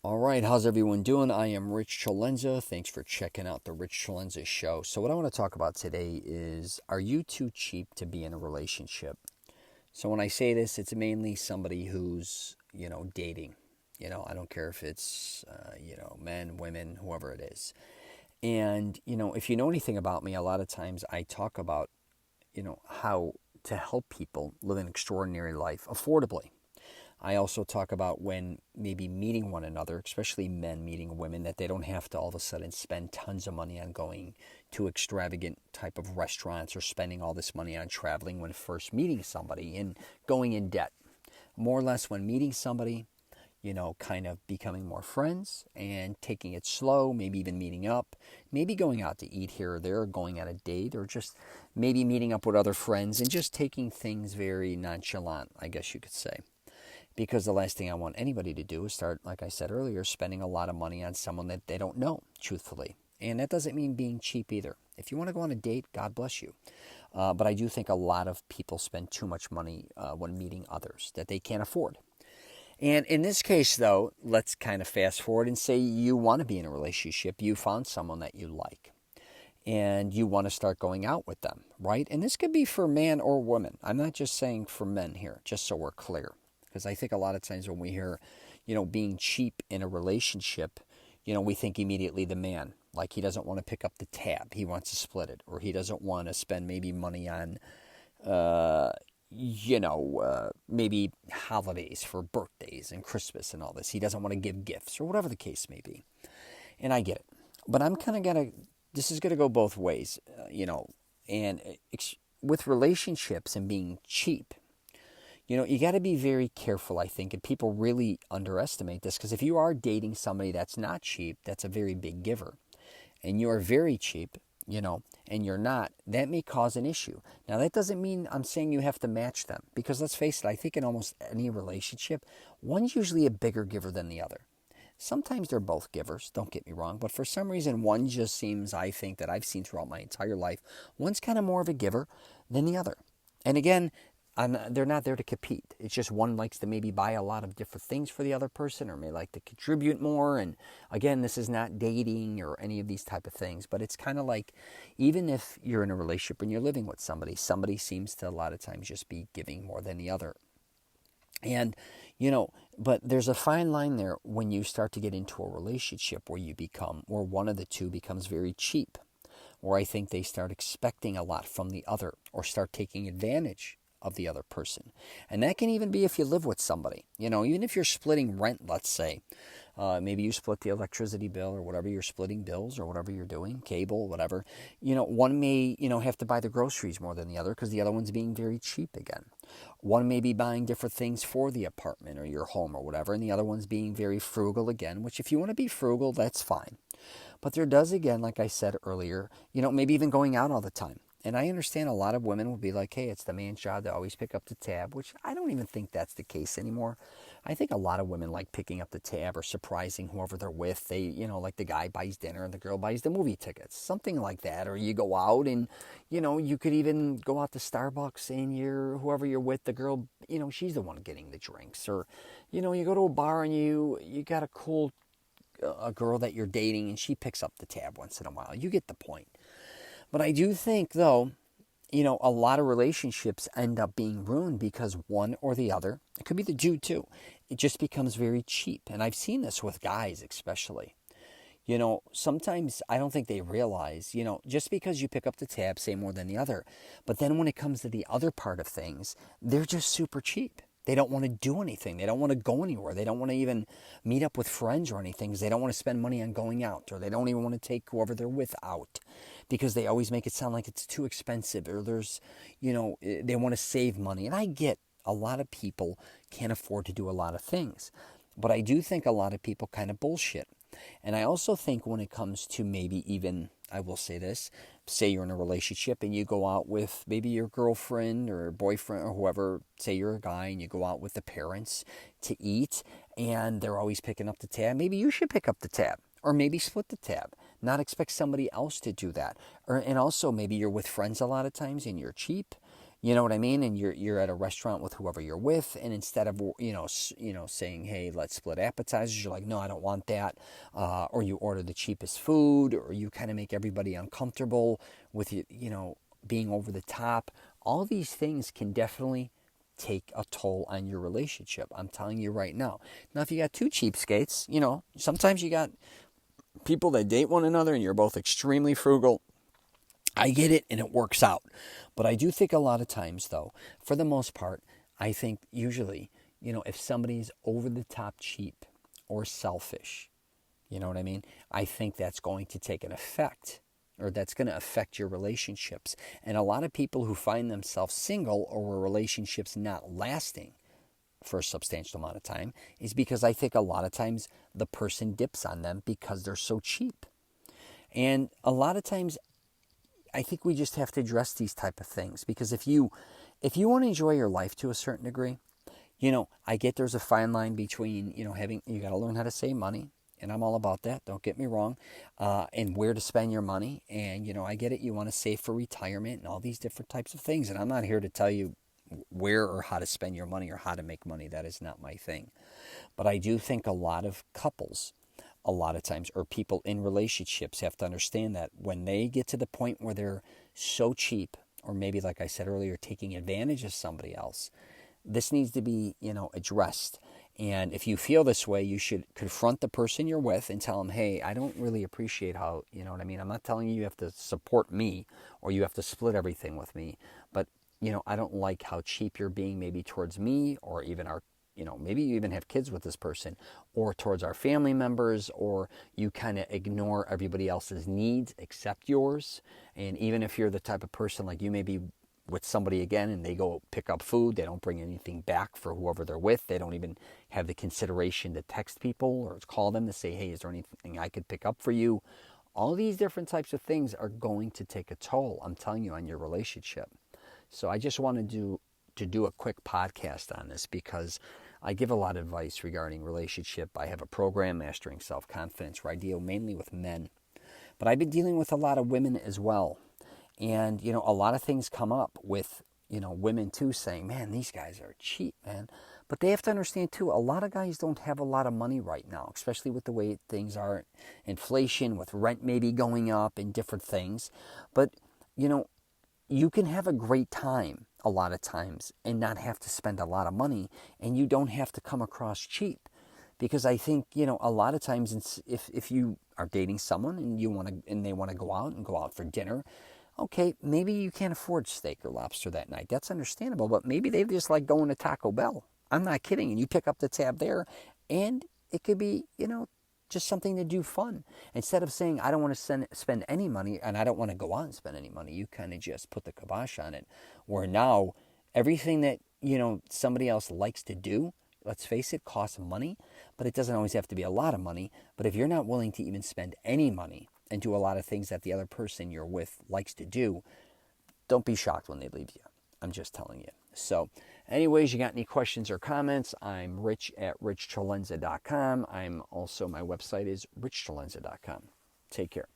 All right, how's everyone doing? I am Rich Celenza. Thanks for checking out the Rich Celenza show. So, what I want to talk about today is, are you too cheap to be in a relationship? So, when I say this, it's mainly somebody who's, dating. I don't care if it's, men, women, whoever it is. And, if you know anything about me, a lot of times I talk about, how to help people live an extraordinary life affordably. I also talk about when maybe meeting one another, especially men meeting women, that they don't have to all of a sudden spend tons of money on going to extravagant type of restaurants or spending all this money on traveling when first meeting somebody and going in debt. More or less when meeting somebody, kind of becoming more friends and taking it slow, maybe even meeting up, maybe going out to eat here or there, or going on a date, or just maybe meeting up with other friends and just taking things very nonchalant, I guess you could say. Because the last thing I want anybody to do is start, like I said earlier, spending a lot of money on someone that they don't know, truthfully. And that doesn't mean being cheap either. If you want to go on a date, God bless you. But I do think a lot of people spend too much money when meeting others that they can't afford. And in this case, though, let's kind of fast forward and say you want to be in a relationship. You found someone that you like and you want to start going out with them, right? And this could be for man or woman. I'm not just saying for men here, just so we're clear. Because I think a lot of times when we hear, being cheap in a relationship, we think immediately the man. Like he doesn't want to pick up the tab. He wants to split it. Or he doesn't want to spend maybe money on, maybe holidays for birthdays and Christmas and all this. He doesn't want to give gifts or whatever the case may be. And I get it. But I'm kind of going to, this is going to go both ways, and with relationships and being cheap, you got to be very careful, I think, and people really underestimate this because if you are dating somebody that's not cheap, that's a very big giver, and you are very cheap, and you're not, that may cause an issue. Now, that doesn't mean I'm saying you have to match them because let's face it, I think in almost any relationship, one's usually a bigger giver than the other. Sometimes they're both givers, don't get me wrong, but for some reason, one just seems, I think, that I've seen throughout my entire life, one's kind of more of a giver than the other. And again, they're not there to compete. It's just one likes to maybe buy a lot of different things for the other person or may like to contribute more. And again, this is not dating or any of these type of things, but it's kind of like even if you're in a relationship and you're living with somebody, somebody seems to a lot of times just be giving more than the other. And, but there's a fine line there when you start to get into a relationship where you become, or one of the two becomes very cheap, or I think they start expecting a lot from the other or start taking advantage of the other person. And that can even be if you live with somebody. Even if you're splitting rent, let's say. Maybe you split the electricity bill or whatever you're splitting bills or whatever you're doing, cable, whatever. One may, have to buy the groceries more than the other because the other one's being very cheap again. One may be buying different things for the apartment or your home or whatever, and the other one's being very frugal again, which if you want to be frugal, that's fine. But there does, again, like I said earlier, maybe even going out all the time. And I understand a lot of women will be like, hey, it's the man's job to always pick up the tab, which I don't even think that's the case anymore. I think a lot of women like picking up the tab or surprising whoever they're with. They, like the guy buys dinner and the girl buys the movie tickets, something like that. Or you go out and, you could even go out to Starbucks and whoever you're with, the girl, she's the one getting the drinks. Or, you go to a bar and you got a girl that you're dating and she picks up the tab once in a while. You get the point. But I do think, though, a lot of relationships end up being ruined because one or the other, it could be the Jew too, it just becomes very cheap. And I've seen this with guys especially. Sometimes I don't think they realize, just because you pick up the tab, say more than the other. But then when it comes to the other part of things, they're just super cheap. They don't want to do anything. They don't want to go anywhere. They don't want to even meet up with friends or anything because they don't want to spend money on going out, or they don't even want to take whoever they're with out because they always make it sound like it's too expensive, or they want to save money. And I get a lot of people can't afford to do a lot of things, but I do think a lot of people kind of bullshit. And I also think when it comes to maybe even, I will say this, say you're in a relationship and you go out with maybe your girlfriend or boyfriend or whoever, say you're a guy and you go out with the parents to eat and they're always picking up the tab. Maybe you should pick up the tab or maybe split the tab, not expect somebody else to do that. And also maybe you're with friends a lot of times and you're cheap. You know what I mean? And you're at a restaurant with whoever you're with, and instead of saying, hey, let's split appetizers, you're like, no, I don't want that, or you order the cheapest food, or you kind of make everybody uncomfortable with being over the top. All these things can definitely take a toll on your relationship. I'm telling you right now. Now, if you got two cheapskates, sometimes you got people that date one another, and you're both extremely frugal. I get it, and it works out. But I do think a lot of times, though, for the most part, I think usually, if somebody's over the top cheap or selfish, you know what I mean? I think that's going to take an effect, or that's going to affect your relationships. And a lot of people who find themselves single or where relationships not lasting for a substantial amount of time is because I think a lot of times the person dips on them because they're so cheap. And a lot of times I think we just have to address these type of things, because if you want to enjoy your life to a certain degree, I get there's a fine line between, you got to learn how to save money, and I'm all about that, don't get me wrong, and where to spend your money. And, I get it, you want to save for retirement and all these different types of things. And I'm not here to tell you where or how to spend your money or how to make money. That is not my thing. But I do think a lot of couples, a lot of times, or people in relationships, have to understand that when they get to the point where they're so cheap, or maybe, like I said earlier, taking advantage of somebody else, this needs to be, addressed. And if you feel this way, you should confront the person you're with and tell them, hey, I don't really appreciate how, you know what I mean? I'm not telling you have to support me or you have to split everything with me, but, I don't like how cheap you're being, maybe towards me, or even our, maybe you even have kids with this person, or towards our family members, or you kind of ignore everybody else's needs except yours. And even if you're the type of person, like, you may be with somebody again and they go pick up food, they don't bring anything back for whoever they're with, they don't even have the consideration to text people or call them to say, hey, is there anything I could pick up for you? All these different types of things are going to take a toll, I'm telling you, on your relationship. So I just wanted to do a quick podcast on this, because I give a lot of advice regarding relationship. I have a program, Mastering Self-Confidence, where I deal mainly with men. But I've been dealing with a lot of women as well. And, a lot of things come up with, women too, saying, man, these guys are cheap, man. But they have to understand too, a lot of guys don't have a lot of money right now, especially with the way things are, inflation, with rent maybe going up and different things. But, you can have a great time a lot of times and not have to spend a lot of money, and you don't have to come across cheap. Because I think, a lot of times, if you are dating someone and they want to go out for dinner, okay, maybe you can't afford steak or lobster that night. That's understandable, but maybe they just like going to Taco Bell. I'm not kidding. And you pick up the tab there, and it could be, just something to do fun. Instead of saying, I don't want to spend any money and I don't want to go out and spend any money, you kind of just put the kibosh on it. Where now everything that, somebody else likes to do, let's face it, costs money, but it doesn't always have to be a lot of money. But if you're not willing to even spend any money and do a lot of things that the other person you're with likes to do, don't be shocked when they leave you. I'm just telling you. So anyways, you got any questions or comments? I'm Rich at richcelenza.com. My website is richcelenza.com. Take care.